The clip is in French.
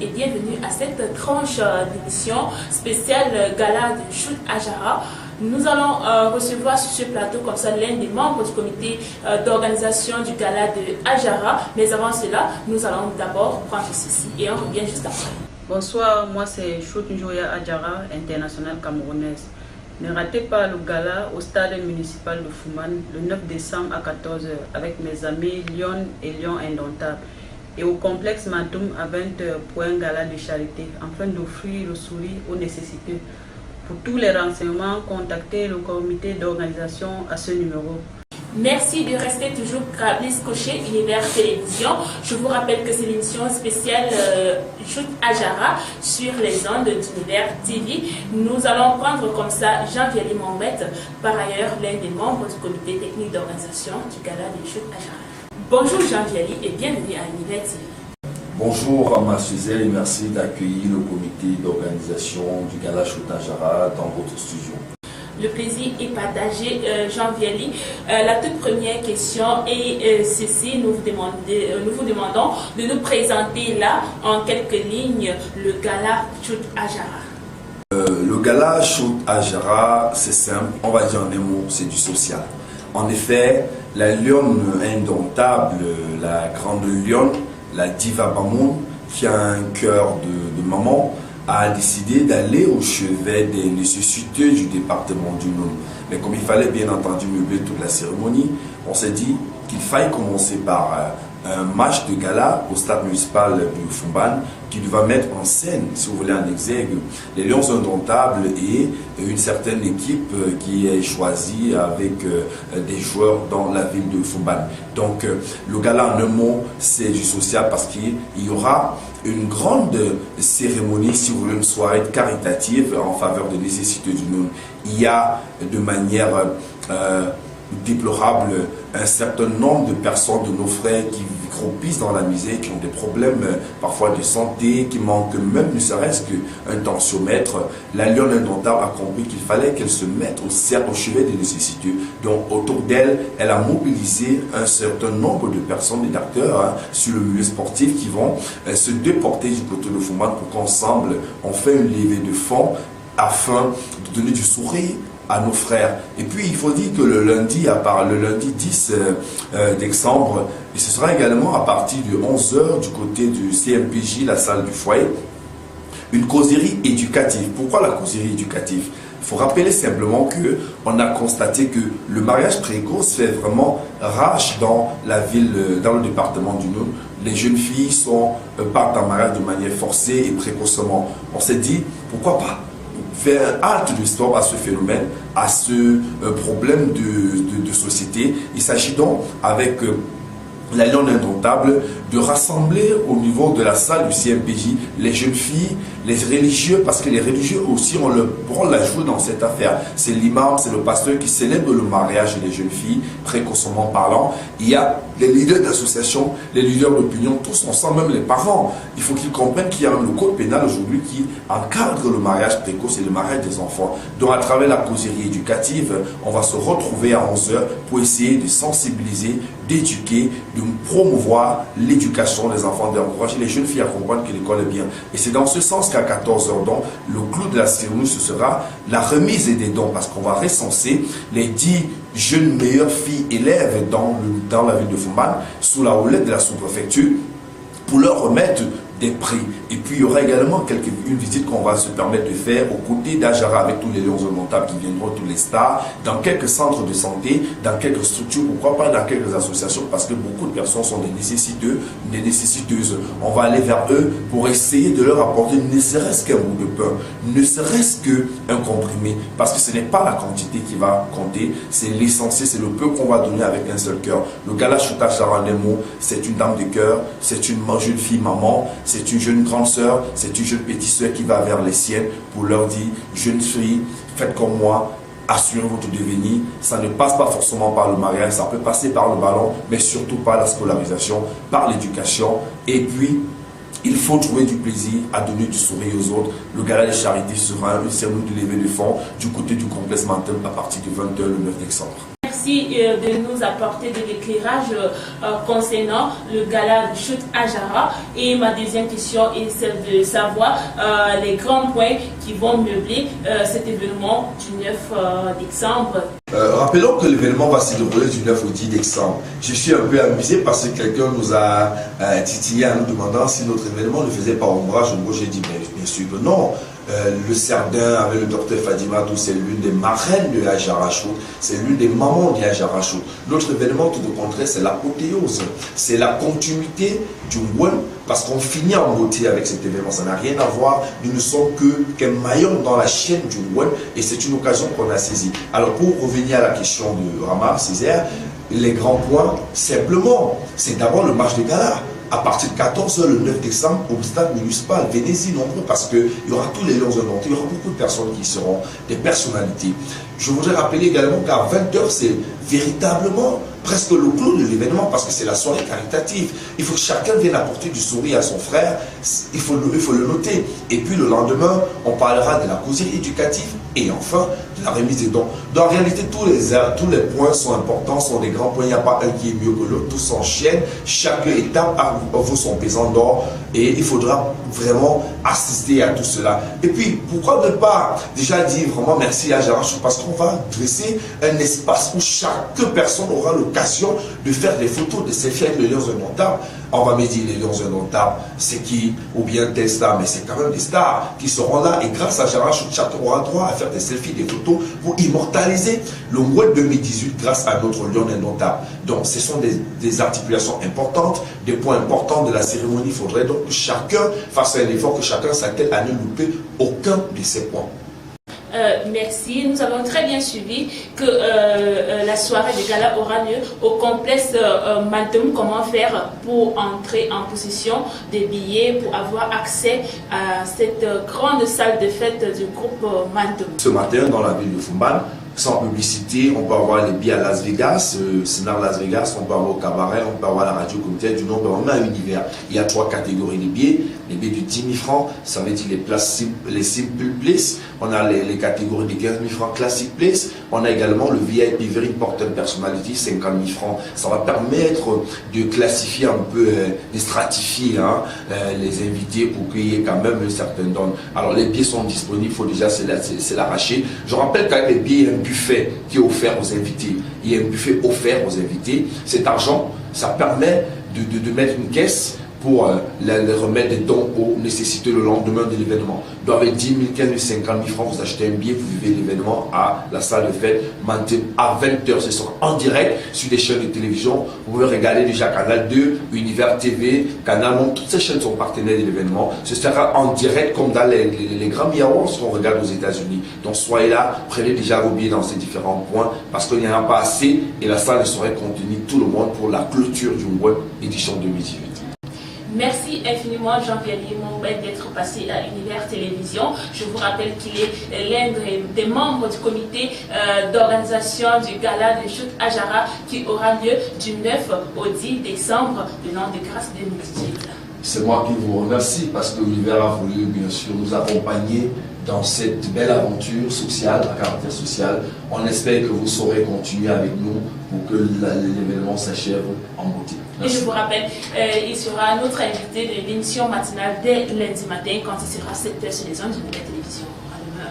et bienvenue à cette tranche d'émission spéciale Gala de Shoot Ajara. Nous allons recevoir sur ce plateau comme ça l'un des membres du comité d'organisation du Gala de Ajara. Mais avant cela, nous allons d'abord prendre ceci et on revient juste après. Bonsoir, moi c'est Shoot Ajara, internationale camerounaise. Ne ratez pas le gala au stade municipal de Fumban le 9 décembre à 14h avec mes amis Lyon et Lyon Indomptable. Et au complexe Mantoum à 20h pour un gala de charité afin d'offrir le sourire aux nécessiteux. Pour tous les renseignements, contactez le comité d'organisation à ce numéro. Merci de rester toujours scotché Univers Télévision. Je vous rappelle que c'est l'émission spéciale Shoot Ajara sur les ondes d'Univers TV. Nous allons prendre comme ça Jean-Vialy Mohamed, par ailleurs l'un des membres du comité technique d'organisation du Gala de Shoot Ajara. Bonjour Jean-Vialy et bienvenue à Univers TV. Bonjour Amma Suzel et merci d'accueillir le comité d'organisation du Gala Shoot Ajara dans votre studio. Le plaisir est partagé, Jean-Vialy. La toute première question est ceci, nous vous demandons de nous présenter là, en quelques lignes, le Gala Shoot Ajara. Le Gala Shoot Ajara, c'est simple, on va dire en un mot, c'est du social. En effet, la lionne indomptable, la grande lionne, la diva Bamoun, qui a un cœur de maman, a décidé d'aller au chevet des nécessiteux du département du Nord. Mais comme il fallait bien entendu meubler toute la cérémonie, on s'est dit qu'il fallait commencer par un match de gala au stade municipal du Fumban qui va mettre en scène, si vous voulez, en exergue les Lions Indomptables et une certaine équipe qui est choisie avec des joueurs dans la ville de Fumban. Donc le gala en un mot, c'est du social parce qu'il y aura une grande cérémonie, si vous voulez, une soirée caritative en faveur des nécessiteux du monde. Il y a de manière déplorable un certain nombre de personnes, de nos frères qui croupissent dans la misère, qui ont des problèmes parfois de santé, qui manquent même ne serait-ce qu'un tensiomètre. La lionne indomptable a compris qu'il fallait qu'elle se mette au chevet des nécessiteux. Donc autour d'elle, elle a mobilisé un certain nombre de personnes et d'acteurs sur le milieu sportif qui vont se déporter du côté de Fumban pour qu'ensemble on fait une levée de fonds afin de donner du sourire à nos frères. Et puis il faut dire que le lundi 10 décembre, et ce sera également à partir de 11h du côté du CMPJ, la salle du foyer, une causerie éducative. Pourquoi la causerie éducative? Il faut rappeler simplement qu'on a constaté que le mariage précoce fait vraiment rage dans la ville, dans le département du Nord. Les jeunes filles partent en mariage de manière forcée et précocement. On s'est dit, pourquoi pas faire un halte de stop à ce phénomène, à ce problème de société. Il s'agit donc, avec la lionne indomptable, de rassembler au niveau de la salle du CMPJ les jeunes filles, les religieux, parce que les religieux aussi ont le rôle à jouer dans cette affaire. C'est l'imam, c'est le pasteur qui célèbre le mariage des jeunes filles, précocement parlant. Il y a les leaders d'associations, les leaders d'opinion, tous ensemble, même les parents. Il faut qu'ils comprennent qu'il y a même le code pénal aujourd'hui qui encadre le mariage précoce et le mariage des enfants. Donc à travers la causerie éducative, on va se retrouver à 11h pour essayer de sensibiliser, d'éduquer, de promouvoir l'éducation des enfants, d'encourager les jeunes filles à comprendre que l'école est bien. Et c'est dans ce sens qu'à 14h, donc, le clou de la cérémonie, ce sera la remise des dons, parce qu'on va recenser les 10 jeunes meilleures filles élèves dans la ville de Fumban, sous la houlette de la sous-préfecture, pour leur remettre des prix. Et puis il y aura également une visite qu'on va se permettre de faire aux côtés d'Ajara avec tous les lions indomptables qui viendront, tous les stars, dans quelques centres de santé, dans quelques structures, pourquoi pas dans quelques associations, parce que beaucoup de personnes sont des nécessiteux, des nécessiteuses. On va aller vers eux pour essayer de leur apporter ne serait-ce qu'un bout de pain, ne serait-ce qu'un comprimé, parce que ce n'est pas la quantité qui va compter, c'est l'essentiel, c'est le peu qu'on va donner avec un seul cœur. Le Gala Shoot Ajara en un mot, c'est une dame de cœur, c'est une jeune fille maman, c'est une jeune grande sœur, c'est une jeune petite sœur qui va vers les siennes pour leur dire, jeune fille, faites comme moi, assurez votre devenir. Ça ne passe pas forcément par le mariage, ça peut passer par le ballon, mais surtout par la scolarisation, par l'éducation. Et puis, il faut trouver du plaisir à donner du sourire aux autres. Le gala de charité sera une cérémonie de levée de fonds du côté du complexe Mantoum à partir de 20h le 9 décembre. Merci de nous apporter de l'éclairage concernant le gala de Shoot Ajara. Et ma deuxième question est celle de savoir les grands points qui vont meubler cet événement du 9 décembre. Rappelons que l'événement va se dérouler du 9 au 10 décembre. Je suis un peu amusé parce que quelqu'un nous a titillé en nous demandant si notre événement ne faisait pas ombrage. Moi, j'ai dit bien sûr que non. Le Cerdin avec le docteur Fadima, c'est l'une des marraines de Ajara Shoot, c'est l'une des mamans de Ajara Shoot. Notre événement, tout au contraire, c'est l'apothéose, c'est la continuité du Mwen, parce qu'on finit en beauté avec cet événement. Ça n'a rien à voir, nous ne sommes qu'un maillon dans la chaîne du Mwen, et c'est une occasion qu'on a saisie. Alors pour revenir à la question de Rama Césaire, les grands points, simplement, c'est d'abord le match de gala. À partir de 14h le 9 décembre au stade municipal. Venez-y nombreux parce qu'il y aura tous les lions inventés, il y aura beaucoup de personnes qui seront des personnalités. Je voudrais rappeler également qu'à 20h, c'est véritablement presque le clou de l'événement parce que c'est la soirée caritative. Il faut que chacun vienne apporter du sourire à son frère, il faut le noter. Et puis le lendemain, on parlera de la causerie éducative et enfin de la remise des dons. Dans la réalité, tous les points sont importants, sont des grands points. Il n'y a pas un qui est mieux que l'autre, tout s'enchaîne. Chaque étape vaut son pesant d'or et il faudra vraiment assister à tout cela. Et puis, pourquoi ne pas déjà dire vraiment merci à Ajara Shoot parce qu'on va dresser un espace où chaque personne aura l'occasion de faire des photos, de selfies avec les lions indomptables. On va me dire les lions indomptables, c'est qui? Ou bien tes stars, mais c'est quand même des stars qui seront là et grâce à Ajara Shoot, chacun aura droit à faire des selfies, des photos pour immortaliser le mois 2018 grâce à notre lion indomptable. Donc ce sont des articulations importantes, des points importants de la cérémonie. Il faudrait donc que chacun fasse un effort, que chacun s'attelle à ne louper aucun de ces points. Merci. Nous avons très bien suivi que la soirée de gala aura lieu au complexe Mantum. Comment faire pour entrer en possession des billets, pour avoir accès à cette grande salle de fête du groupe Mantum? Ce matin, dans la ville de Fumban, sans publicité, on peut avoir les billets à Las Vegas, Sénat Las Vegas, on peut avoir au cabaret, on peut avoir la radio communautaire du nom, on a un univers. Il y a 3 catégories de billets. Les billets de 10 000 francs, ça veut dire les simple place. On a les catégories de 15 000 francs classic place. On a également le VIP Very Important Personality, 50 000 francs. Ça va permettre de classifier un peu, de stratifier les invités pour qu'il y ait quand même une certaine donne. Alors les billets sont disponibles, il faut déjà se l'arracher. Je rappelle qu'avec les billets, il y a un buffet qui est offert aux invités. Il y a un buffet offert aux invités. Cet argent, ça permet de mettre une caisse pour les remettre des dons aux nécessités le lendemain de l'événement. Donc avec 10 000, 15 000, 50 000 francs, vous achetez un billet, vous vivez l'événement à la salle de fête Mantum à 20h. Ce sera en direct sur des chaînes de télévision. Vous pouvez regarder déjà Canal 2, Univers TV, Canal Monde. Toutes ces chaînes sont partenaires de l'événement. Ce sera en direct comme dans les Grammy Awards qu'on regarde aux États-Unis. Donc soyez là, prenez déjà vos billets dans ces différents points parce qu'il n'y en a pas assez et la salle ne saurait contenir tout le monde pour la clôture du web édition 2018. Merci infiniment Jean-Pierre Moubet d'être passé à Univers Télévision. Je vous rappelle qu'il est l'un des membres du comité d'organisation du gala de Shoot Ajara qui aura lieu du 9 au 10 décembre de l'an de grâce 2018. C'est moi qui vous remercie parce que l'univers a voulu bien sûr nous accompagner dans cette belle aventure sociale, à caractère social. On espère que vous saurez continuer avec nous pour que l'événement s'achève en beauté. Merci. Et je vous rappelle, il sera notre invité de l'émission matinale dès lundi matin quand il sera 7h sur les ondes de la télévision. À demain.